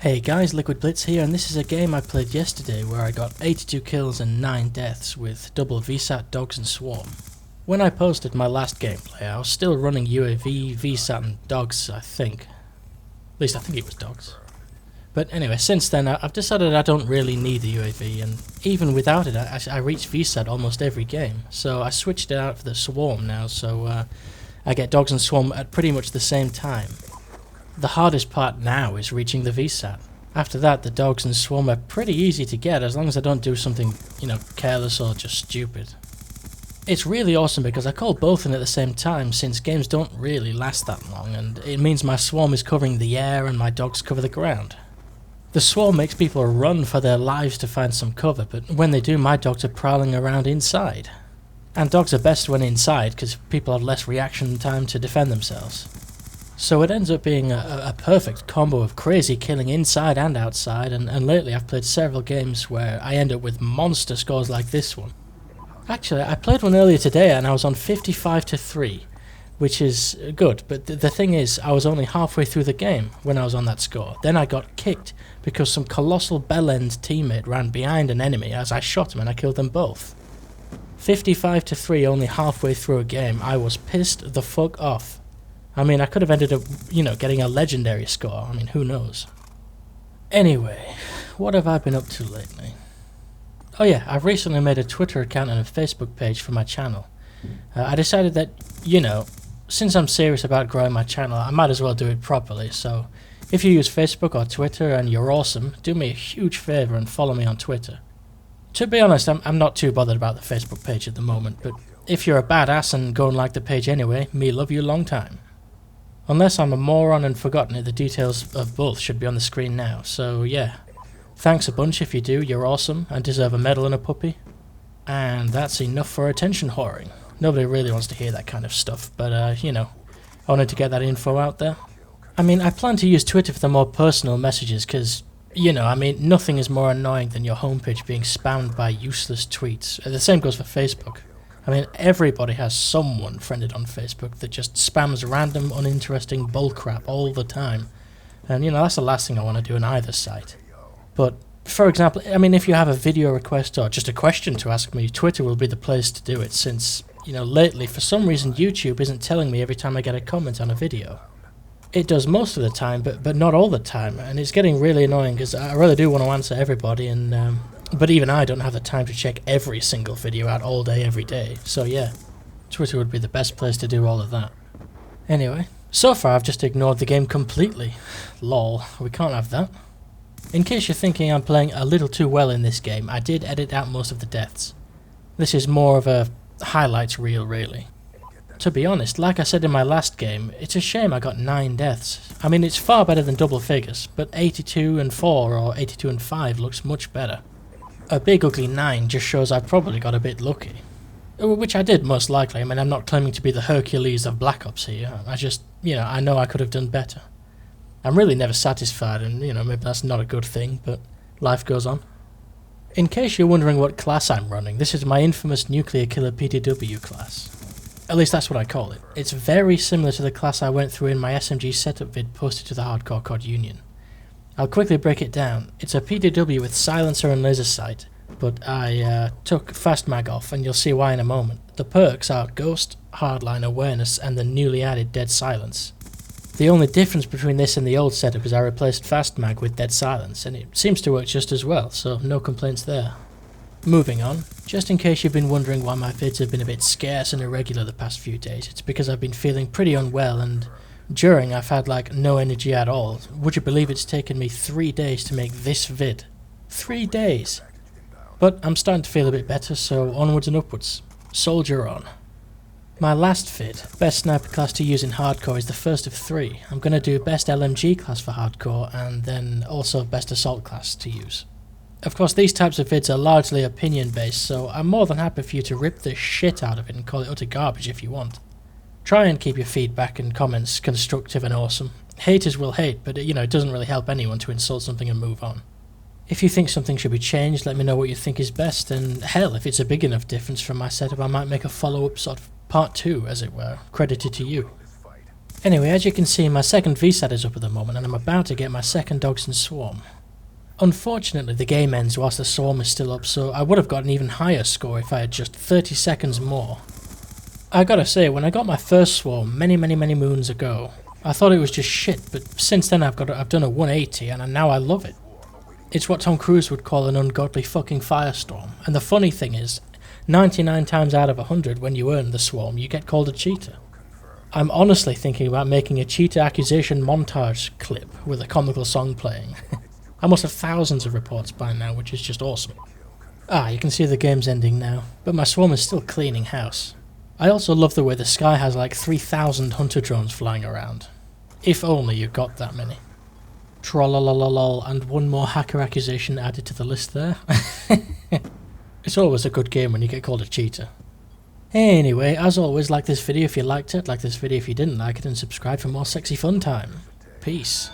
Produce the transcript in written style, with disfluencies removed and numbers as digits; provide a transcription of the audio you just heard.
Hey guys, Liquid Blitz here, and this is a game I played yesterday where I got 82 kills and 9 deaths with double VSAT, Dogs and Swarm. When I posted my last gameplay, I was still running UAV, VSAT and Dogs, I think. At least I think it was Dogs. But anyway, since then I've decided I don't really need the UAV, and even without it I reach VSAT almost every game. So I switched it out for the Swarm now, so I get Dogs and Swarm at pretty much the same time. The hardest part now is reaching the VSAT. After that, the Dogs and Swarm are pretty easy to get as long as I don't do something, careless or just stupid. It's really awesome because I call both in at the same time since games don't really last that long, and it means my Swarm is covering the air and my Dogs cover the ground. The Swarm makes people run for their lives to find some cover, but when they do, my Dogs are prowling around inside. And Dogs are best when inside because people have less reaction time to defend themselves. So it ends up being a perfect combo of crazy killing inside and outside, and lately I've played several games where I end up with monster scores like this one. Actually, I played one earlier today and I was on 55-3, which is good, but the thing is, I was only halfway through the game when I was on that score. Then I got kicked because some colossal bell-end teammate ran behind an enemy as I shot him and I killed them both. 55-3 only halfway through a game. I was pissed the fuck off. I mean, I could have ended up, getting a legendary score. I mean, who knows? Anyway, what have I been up to lately? Oh yeah, I've recently made a Twitter account and a Facebook page for my channel. I decided that, since I'm serious about growing my channel, I might as well do it properly. So, if you use Facebook or Twitter and you're awesome, do me a huge favour and follow me on Twitter. To be honest, I'm not too bothered about the Facebook page at the moment, but if you're a badass and go and like the page anyway, me love you long time. Unless I'm a moron and forgotten it, the details of both should be on the screen now, so yeah. Thanks a bunch if you do, you're awesome, and deserve a medal and a puppy. And that's enough for attention whoring. Nobody really wants to hear that kind of stuff, but I wanted to get that info out there. I mean, I plan to use Twitter for the more personal messages, because, nothing is more annoying than your homepage being spammed by useless tweets. The same goes for Facebook. I mean, everybody has someone friended on Facebook that just spams random, uninteresting bullcrap all the time. And, that's the last thing I want to do on either site. But, for example, if you have a video request or just a question to ask me, Twitter will be the place to do it since, lately, for some reason, YouTube isn't telling me every time I get a comment on a video. It does most of the time, but not all the time, and it's getting really annoying because I really do want to answer everybody, and but even I don't have the time to check every single video out all day, every day. So yeah, Twitter would be the best place to do all of that. Anyway, so far I've just ignored the game completely. Lol, we can't have that. In case you're thinking I'm playing a little too well in this game, I did edit out most of the deaths. This is more of a highlights reel, really. To be honest, like I said in my last game, it's a shame I got 9 deaths. I mean, it's far better than double figures, but 82-4 or 82-5 looks much better. A big ugly 9 just shows I probably got a bit lucky. Which I did, most likely. I mean, I'm not claiming to be the Hercules of Black Ops here. I just, I know I could have done better. I'm really never satisfied, and, maybe that's not a good thing, but life goes on. In case you're wondering what class I'm running, this is my infamous Nuclear Killer PDW class. At least that's what I call it. It's very similar to the class I went through in my SMG setup vid posted to the Hardcore COD Union. I'll quickly break it down. It's a PDW with silencer and laser sight, but I took fast mag off, and you'll see why in a moment. The perks are Ghost, Hardline, Awareness, and the newly added Dead Silence. The only difference between this and the old setup is I replaced fast mag with Dead Silence, and it seems to work just as well, so no complaints there. Moving on, just in case you've been wondering why my vids have been a bit scarce and irregular the past few days, it's because I've been feeling pretty unwell, and during I've had no energy at all. Would you believe it's taken me 3 days to make this vid? 3 days! But I'm starting to feel a bit better, so onwards and upwards. Soldier on. My last vid, best sniper class to use in hardcore, is the first of 3. I'm going to do best LMG class for hardcore, and then also best assault class to use. Of course, these types of vids are largely opinion based, so I'm more than happy for you to rip the shit out of it and call it utter garbage if you want. Try and keep your feedback and comments constructive and awesome. Haters will hate, but it doesn't really help anyone to insult something and move on. If you think something should be changed, let me know what you think is best, and hell, if it's a big enough difference from my setup, I might make a follow-up sort of part 2, as it were, credited to you. Anyway, as you can see, my second VSAT is up at the moment, and I'm about to get my second Dogs and Swarm. Unfortunately, the game ends whilst the Swarm is still up, so I would have got an even higher score if I had just 30 seconds more. I gotta say, when I got my first Swarm many moons ago, I thought it was just shit, but since then I've done a 180 and now I love it. It's what Tom Cruise would call an ungodly fucking firestorm, and the funny thing is, 99 times out of 100 when you earn the Swarm, you get called a cheater. I'm honestly thinking about making a cheater accusation montage clip with a comical song playing. I must have thousands of reports by now, which is just awesome. You can see the game's ending now, but my Swarm is still cleaning house. I also love the way the sky has like 3,000 hunter drones flying around. If only you got that many. Trollololol, and one more hacker accusation added to the list there. It's always a good game when you get called a cheater. Anyway, as always, like this video if you liked it, like this video if you didn't like it, and subscribe for more sexy fun time. Peace.